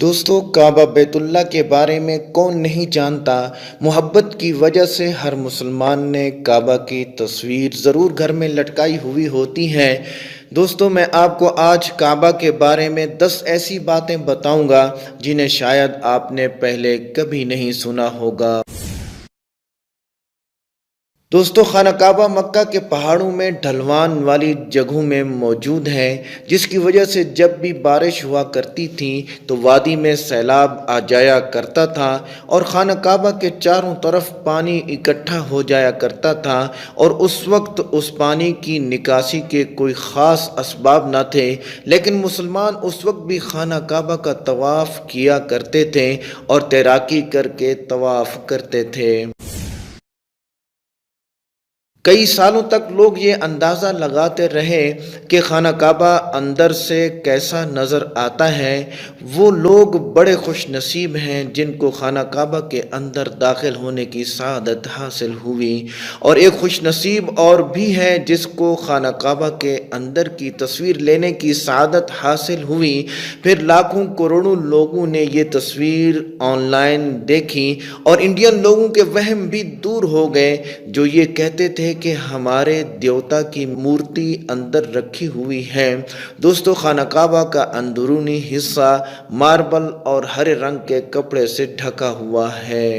دوستو کعبہ بیت اللہ کے بارے میں کون نہیں جانتا۔ محبت کی وجہ سے ہر مسلمان نے کعبہ کی تصویر ضرور گھر میں لٹکائی ہوئی ہوتی ہے۔ دوستو میں آپ کو آج کعبہ کے بارے میں 10 ایسی باتیں بتاؤں گا جنہیں شاید آپ نے پہلے کبھی نہیں سنا ہوگا۔ دوستو خانہ کعبہ مکہ کے پہاڑوں میں ڈھلوان والی جگہوں میں موجود ہے، جس کی وجہ سے جب بھی بارش ہوا کرتی تھی تو وادی میں سیلاب آ جایا کرتا تھا اور خانہ کعبہ کے چاروں طرف پانی اکٹھا ہو جایا کرتا تھا، اور اس وقت اس پانی کی نکاسی کے کوئی خاص اسباب نہ تھے، لیکن مسلمان اس وقت بھی خانہ کعبہ کا طواف کیا کرتے تھے اور تیراکی کر کے طواف کرتے تھے۔ کئی سالوں تک لوگ یہ اندازہ لگاتے رہے کہ خانہ کعبہ اندر سے کیسا نظر آتا ہے۔ وہ لوگ بڑے خوش نصیب ہیں جن کو خانہ کعبہ کے اندر داخل ہونے کی سعادت حاصل ہوئی، اور ایک خوش نصیب اور بھی ہے جس کو خانہ کعبہ کے اندر کی تصویر لینے کی سعادت حاصل ہوئی۔ پھر لاکھوں کروڑوں لوگوں نے یہ تصویر آن لائن دیکھی اور انڈین لوگوں کے وہم بھی دور ہو گئے جو یہ کہتے تھے کہ ہمارے دیوتا کی مورتی اندر رکھی ہوئی ہے۔ دوستو خانہ کعبہ کا اندرونی حصہ ماربل اور ہرے رنگ کے کپڑے سے ڈھکا ہوا ہے۔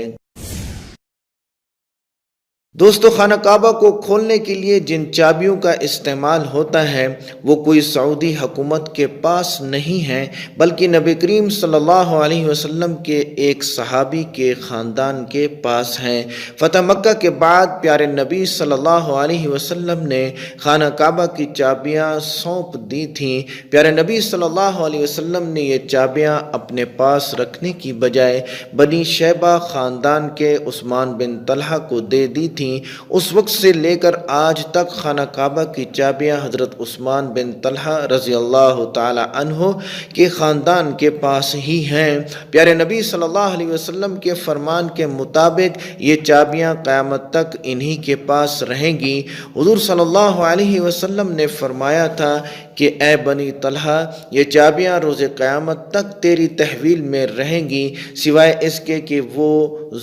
دوستو خانہ کعبہ کو کھولنے کے لیے جن چابیوں کا استعمال ہوتا ہے وہ کوئی سعودی حکومت کے پاس نہیں ہے، بلکہ نبی کریم صلی اللہ علیہ وسلم کے ایک صحابی کے خاندان کے پاس ہیں۔ فتح مکہ کے بعد پیارے نبی صلی اللہ علیہ وسلم نے خانہ کعبہ کی چابیاں سونپ دی تھیں۔ پیارے نبی صلی اللہ علیہ وسلم نے یہ چابیاں اپنے پاس رکھنے کی بجائے بنی شیبہ خاندان کے عثمان بن طلحہ کو دے دی تھیں۔ اس وقت سے لے کر آج تک خانہ کعبہ کی چابیاں حضرت عثمان بن طلحہ رضی اللہ تعالی عنہ کے خاندان کے پاس ہی ہیں۔ پیارے نبی صلی اللہ علیہ وسلم کے فرمان کے مطابق یہ چابیاں قیامت تک انہی کے پاس رہیں گی۔ حضور صلی اللہ علیہ وسلم نے فرمایا تھا کہ اے بنی طلحہ، یہ چابیاں روز قیامت تک تیری تحویل میں رہیں گی، سوائے اس کے کہ وہ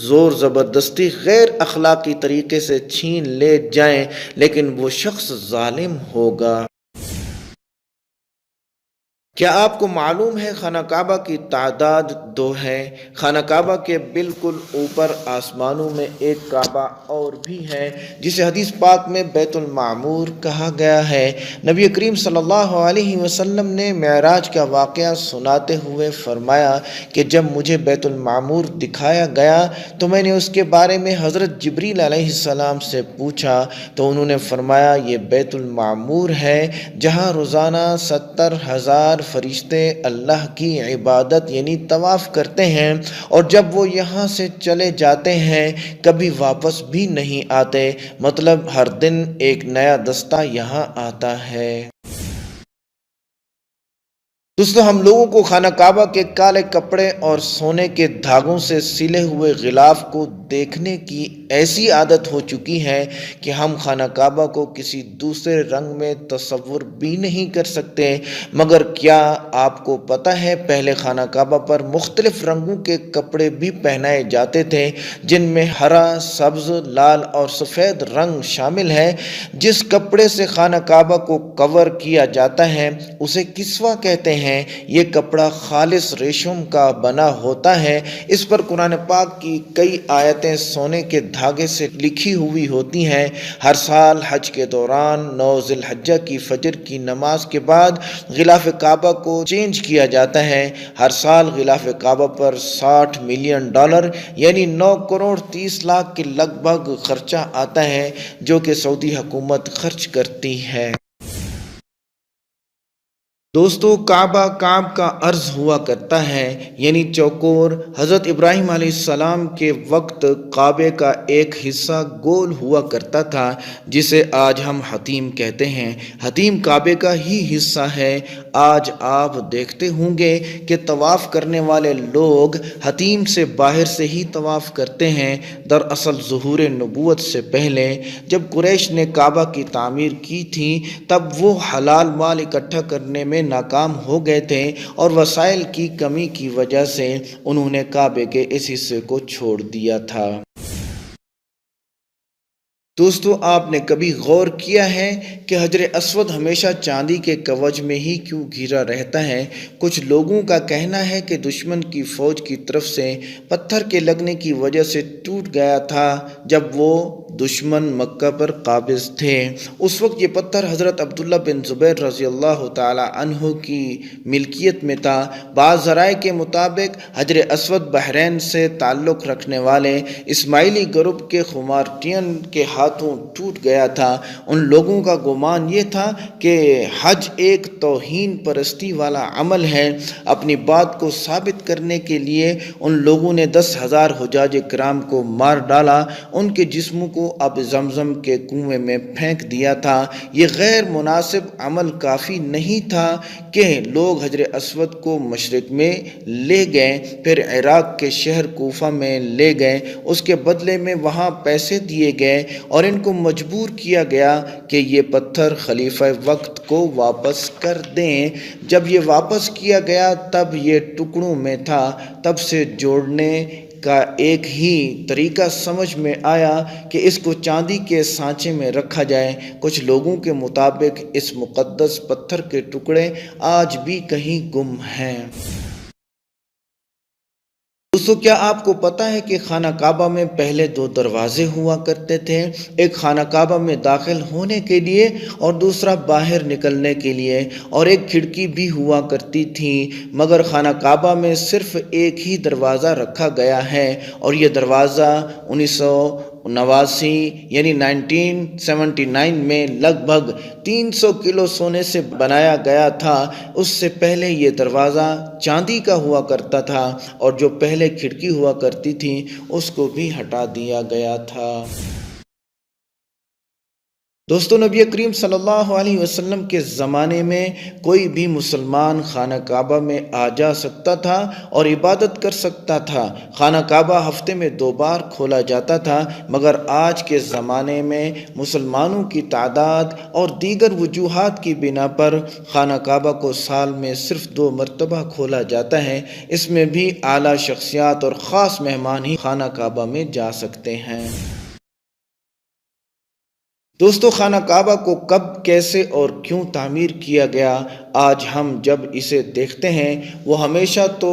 زور زبردستی غیر اخلاقی طریقے سے چھین لے جائیں، لیکن وہ شخص ظالم ہوگا۔ کیا آپ کو معلوم ہے خانہ کعبہ کی تعداد 2 ہے؟ خانہ کعبہ کے بالکل اوپر آسمانوں میں ایک کعبہ اور بھی ہے جسے حدیث پاک میں بیت المعمور کہا گیا ہے۔ نبی کریم صلی اللہ علیہ وسلم نے معراج کا واقعہ سناتے ہوئے فرمایا کہ جب مجھے بیت المعمور دکھایا گیا تو میں نے اس کے بارے میں حضرت جبریل علیہ السلام سے پوچھا تو انہوں نے فرمایا یہ بیت المعمور ہے جہاں روزانہ 70,000 فرشتے اللہ کی عبادت یعنی طواف کرتے ہیں، اور جب وہ یہاں سے چلے جاتے ہیں کبھی واپس بھی نہیں آتے، مطلب ہر دن ایک نیا دستہ یہاں آتا ہے۔ دوستو ہم لوگوں کو خانہ کعبہ کے کالے کپڑے اور سونے کے دھاگوں سے سلے ہوئے غلاف کو دیکھنے کی ایسی عادت ہو چکی ہے کہ ہم خانہ کعبہ کو کسی دوسرے رنگ میں تصور بھی نہیں کر سکتے۔ مگر کیا آپ کو پتہ ہے پہلے خانہ کعبہ پر مختلف رنگوں کے کپڑے بھی پہنائے جاتے تھے، جن میں ہرا، سبز، لال اور سفید رنگ شامل ہے۔ جس کپڑے سے خانہ کعبہ کو کور کیا جاتا ہے اسے کسوہ کہتے ہیں۔ یہ کپڑا خالص ریشم کا بنا ہوتا ہے۔ اس پر قرآن پاک کی کئی آیتیں سونے کے دھاگے سے لکھی ہوئی ہوتی ہیں۔ ہر سال حج کے دوران 9 ذی الحجہ کی فجر کی نماز کے بعد غلاف کعبہ کو چینج کیا جاتا ہے۔ ہر سال غلاف کعبہ پر $60 ملین یعنی 9 کروڑ 30 لاکھ کے لگ بھگ خرچہ آتا ہے جو کہ سعودی حکومت خرچ کرتی ہے۔ دوستو کعبہ کعب کا عرض ہوا کرتا ہے یعنی چوکور۔ حضرت ابراہیم علیہ السلام کے وقت کعبے کا ایک حصہ گول ہوا کرتا تھا جسے آج ہم حتیم کہتے ہیں۔ حتیم کعبے کا ہی حصہ ہے۔ آج آپ دیکھتے ہوں گے کہ طواف کرنے والے لوگ حتیم سے باہر سے ہی طواف کرتے ہیں۔ دراصل ظہور نبوت سے پہلے جب قریش نے کعبہ کی تعمیر کی تھی تب وہ حلال مال اکٹھا کرنے میں ناکام ہو گئے تھے اور وسائل کی کمی کی وجہ سے انہوں نے کعبے کے اس حصے کو چھوڑ دیا تھا۔ دوستو، آپ نے کبھی غور کیا ہے کہ حجر اسود ہمیشہ چاندی کے کوچ میں ہی کیوں گھرا رہتا ہے؟ کچھ لوگوں کا کہنا ہے کہ دشمن کی فوج کی طرف سے پتھر کے لگنے کی وجہ سے ٹوٹ گیا تھا جب وہ دشمن مکہ پر قابض تھے۔ اس وقت یہ پتھر حضرت عبداللہ بن زبیر رضی اللہ تعالی عنہ کی ملکیت میں تھا۔ بعض ذرائع کے مطابق حجر اسود بحرین سے تعلق رکھنے والے اسماعیلی گروپ کے خمارٹین کے ہاتھوں ٹوٹ گیا تھا۔ ان لوگوں کا گمان یہ تھا کہ حج ایک توہین پرستی والا عمل ہے۔ اپنی بات کو ثابت کرنے کے لیے ان لوگوں نے 10,000 حجاج کرام کو مار ڈالا، ان کے جسموں کو اب زمزم کے کنویں میں پھینک دیا تھا۔ یہ غیر مناسب عمل کافی نہیں تھا کہ لوگ حجر اسود کو مشرق میں لے گئے، پھر عراق کے شہر کوفہ میں لے گئے، اس کے بدلے میں وہاں پیسے دیے گئے اور ان کو مجبور کیا گیا کہ یہ پتھر خلیفہ وقت کو واپس کر دیں۔ جب یہ واپس کیا گیا تب یہ ٹکڑوں میں تھا۔ تب سے جوڑنے کا ایک ہی طریقہ سمجھ میں آیا کہ اس کو چاندی کے سانچے میں رکھا جائے۔ کچھ لوگوں کے مطابق اس مقدس پتھر کے ٹکڑے آج بھی کہیں گم ہیں۔ دوستو، کیا آپ کو پتہ ہے کہ خانہ کعبہ میں پہلے 2 دروازے ہوا کرتے تھے؟ ایک خانہ کعبہ میں داخل ہونے کے لیے اور دوسرا باہر نکلنے کے لیے، اور ایک کھڑکی بھی ہوا کرتی تھی، مگر خانہ کعبہ میں صرف ایک ہی دروازہ رکھا گیا ہے، اور یہ دروازہ 1989 یعنی 1979 میں لگ بھگ 300 کلو سونے سے بنایا گیا تھا۔ اس سے پہلے یہ دروازہ چاندی کا ہوا کرتا تھا اور جو پہلے کھڑکی ہوا کرتی تھی اس کو بھی ہٹا دیا گیا تھا۔ دوستو، نبی کریم صلی اللہ علیہ وسلم کے زمانے میں کوئی بھی مسلمان خانہ کعبہ میں آ جا سکتا تھا اور عبادت کر سکتا تھا۔ خانہ کعبہ ہفتے میں 2 بار کھولا جاتا تھا، مگر آج کے زمانے میں مسلمانوں کی تعداد اور دیگر وجوہات کی بنا پر خانہ کعبہ کو سال میں صرف 2 مرتبہ کھولا جاتا ہے۔ اس میں بھی اعلیٰ شخصیات اور خاص مہمان ہی خانہ کعبہ میں جا سکتے ہیں۔ دوستو، خانہ کعبہ کو کب، کیسے اور کیوں تعمیر کیا گیا؟ آج ہم جب اسے دیکھتے ہیں وہ ہمیشہ تو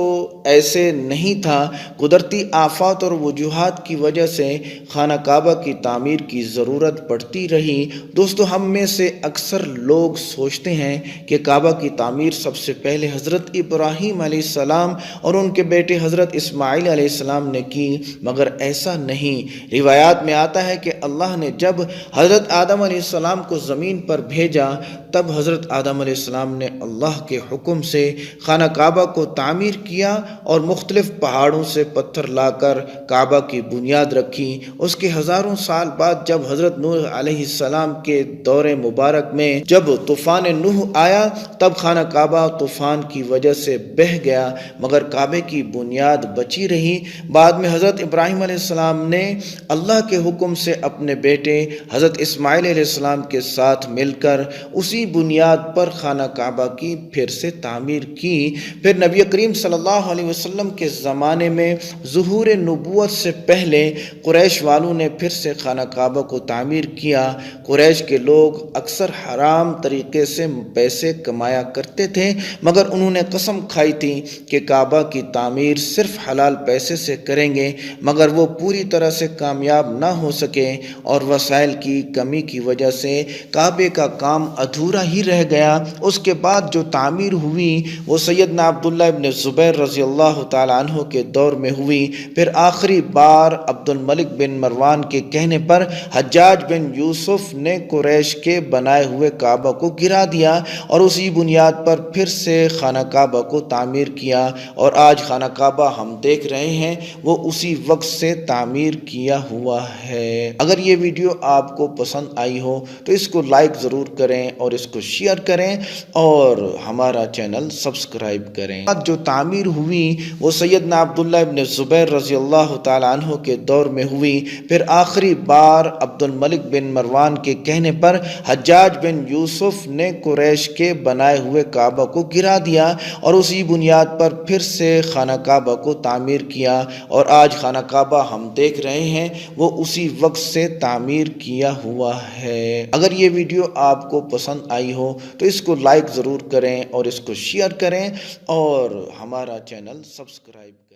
ایسے نہیں تھا۔ قدرتی آفات اور وجوہات کی وجہ سے خانہ کعبہ کی تعمیر کی ضرورت پڑتی رہی۔ دوستو، ہم میں سے اکثر لوگ سوچتے ہیں کہ کعبہ کی تعمیر سب سے پہلے حضرت ابراہیم علیہ السلام اور ان کے بیٹے حضرت اسماعیل علیہ السلام نے کی، مگر ایسا نہیں۔ روایات میں آتا ہے کہ اللہ نے جب حضرت آدم علیہ السلام کو زمین پر بھیجا تب حضرت آدم علیہ السلام نے اللہ کے حکم سے خانہ کعبہ کو تعمیر کیا اور مختلف پہاڑوں سے پتھر لا کر کعبہ کی بنیاد رکھی۔ اس کے ہزاروں سال بعد جب حضرت نوح علیہ السلام کے دور مبارک میں جب طوفان نوح آیا تب خانہ کعبہ طوفان کی وجہ سے بہہ گیا، مگر کعبے کی بنیاد بچی رہی۔ بعد میں حضرت ابراہیم علیہ السلام نے اللہ کے حکم سے اپنے بیٹے حضرت اسماعیل علیہ السلام کے ساتھ مل کر اسی بنیاد پر خانہ کعبہ کی پھر سے تعمیر کی۔ پھر نبی کریم صلی اللہ علیہ وسلم کے زمانے میں ظہور نبوت سے پہلے قریش والوں نے پھر سے خانہ کعبہ کو تعمیر کیا۔ قریش کے لوگ اکثر حرام طریقے سے پیسے کمایا کرتے تھے، مگر انہوں نے قسم کھائی تھی کہ کعبہ کی تعمیر صرف حلال پیسے سے کریں گے، مگر وہ پوری طرح سے کامیاب نہ ہو سکے اور وسائل کی کمی کی وجہ سے کعبے کا کام ادھورا ہی رہ گیا۔ اس کے بعد جو تعمیر ہوئی وہ سیدنا عبداللہ ابن زبیر رضی اللہ تعالی عنہ کے دور میں ہوئی۔ پھر آخری بار عبد الملک بن مروان کے کہنے پر حجاج بن یوسف نے قریش کے بنائے ہوئے کعبہ کو گرا دیا اور اسی بنیاد پر پھر سے خانہ کعبہ کو تعمیر کیا، اور آج خانہ کعبہ ہم دیکھ رہے ہیں وہ اسی وقت سے تعمیر کیا ہوا ہے۔ اگر یہ ویڈیو آپ کو پسند پسند آئی ہو تو اس کو لائک ضرور کریں اور اس کو شیئر کریں اور ہمارا چینل سبسکرائب کریں۔ جو تعمیر ہوئی وہ سیدنا عبداللہ ابن زبیر رضی اللہ تعالیٰ عنہ کے دور میں ہوئی، پھر آخری بار عبد الملک بن مروان کے کہنے پر حجاج بن یوسف نے قریش کے بنائے ہوئے کعبہ کو گرا دیا اور اسی بنیاد پر پھر سے خانہ کعبہ کو تعمیر کیا، اور آج خانہ کعبہ ہم دیکھ رہے ہیں وہ اسی وقت سے تعمیر کیا ہوا ہے۔ اگر یہ ویڈیو آپ کو پسند آئی ہو تو اس کو لائک ضرور کریں اور اس کو شیئر کریں اور ہمارا چینل سبسکرائب کریں۔